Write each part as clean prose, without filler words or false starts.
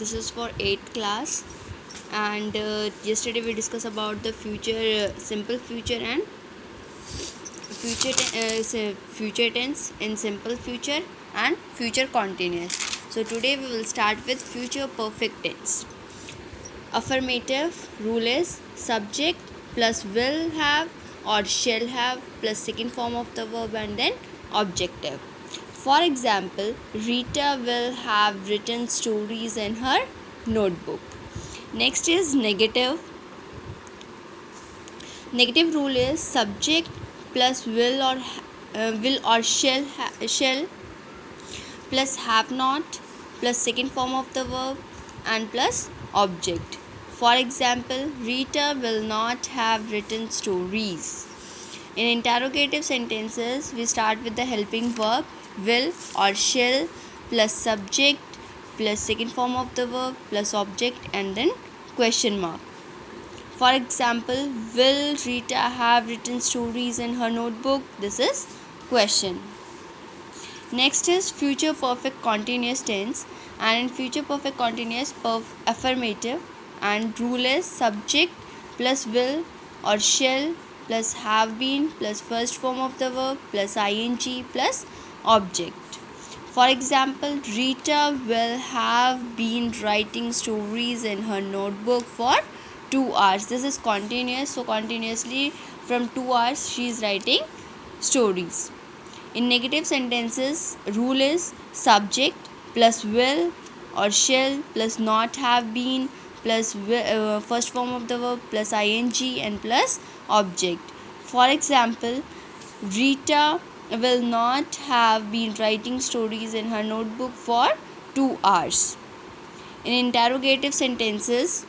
this is for 8th class, and yesterday we discussed about the future, simple future and future tense in simple future and future continuous. So today we will start with future perfect tense. Affirmative rule is subject plus will have or shall have plus second form of the verb and then objective. For example, Rita will have written stories in her notebook. Next is negative. Negative rule is subject plus will or shall plus have not plus second form of the verb and plus object. For example, Rita will not have written stories. In interrogative sentences, we start with the helping verb will or shall plus subject plus second form of the verb plus object and then question mark. For example, will Rita have written stories in her notebook? This is question. Next is future perfect continuous tense, and in future perfect continuous, affirmative and rule is subject plus will or shall plus have been plus first form of the verb plus ing plus object. For example, Rita will have been writing stories in her notebook for 2 hours. This is continuous, so continuously from 2 hours she is writing stories. In negative sentences, rule is subject plus will or shall plus not have been plus first form of the verb plus ing and plus object. For example, Rita will not have been writing stories in her notebook for 2 hours. In interrogative sentences,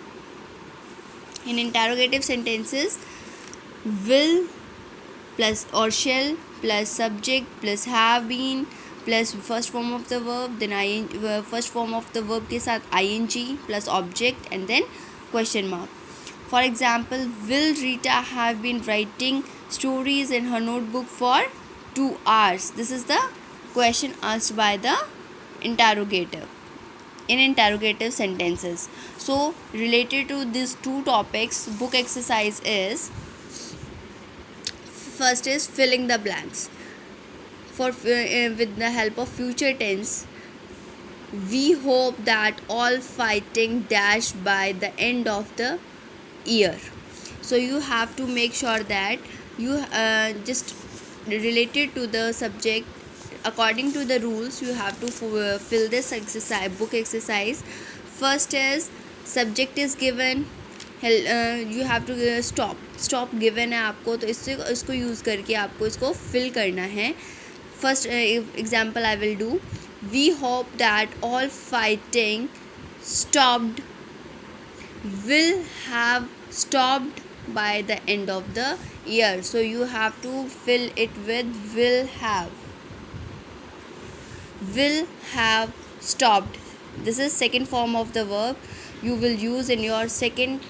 will plus or shall plus subject plus have been plus first form of the verb then first form of the verb के साथ ing plus object and then question mark. For example, will Rita have been writing stories in her notebook for 2 hours? This is the question asked by the interrogator in interrogative sentences. So related to these two topics, book exercise is, first is filling the blanks. For with the help of future tense, we hope that all fighting dash by the end of the year. So you have to make sure that you just related to the subject according to the rules you have to fill this exercise, book exercise. First is subject is given, you have to stop given है आपको, तो इसको use करके आपको इसको fill करना है. First example I will do, we hope that all fighting stopped will have stopped by the end of the year. So you have to fill it with will have stopped. This is second form of the verb you will use in your second,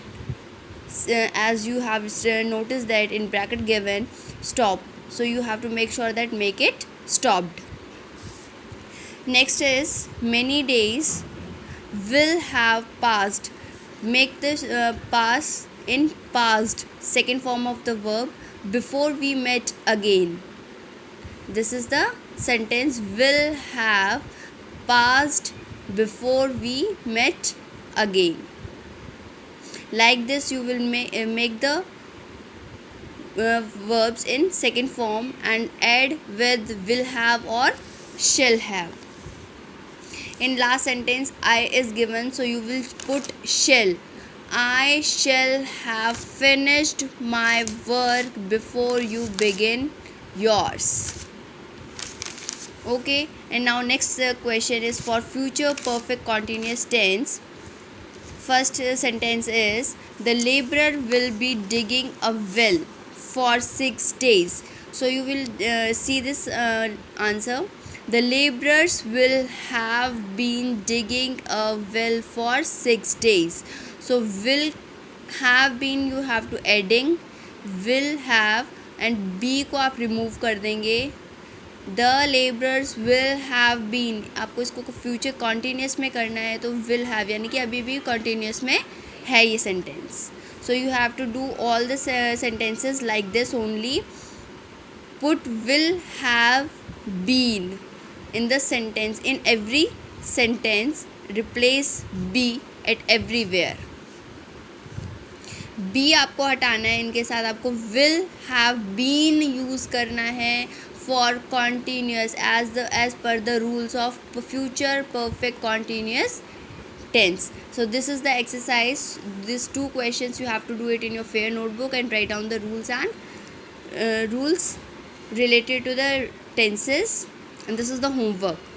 as you have noticed that in bracket given stop, so you have to make sure that make it stopped. Next is many days will have passed. Make this pass in past, second form of the verb before we met again. This is the sentence, will have passed before we met again. Like this you will make the verbs in second form and add with will have or shall have. In last sentence I is given, so you will put shall. I shall have finished my work before you begin yours. Okay, and now next question is for future perfect continuous tense. First sentence is, the laborer will be digging a well for 6 days. So you will see this answer. The laborers will have been digging a well for 6 days. So will have been you have to adding will have and be को आप remove कर देंगे. The labourers will have been, आपको इसको future continuous में करना है तो विल हैव यानी कि अभी भी कॉन्टीन्यूस में है ये sentence. So you have to do all the sentences like this only. Put will have been in the sentence, in every sentence. Replace be at everywhere. Be आपको हटाना है, इनके साथ आपको विल हैव बीन यूज़ करना है for continuous as per the rules of future perfect continuous tense. So this is the exercise. These 2 questions you have to do it in your fair notebook and write down the rules and rules related to the tenses, and this is the homework.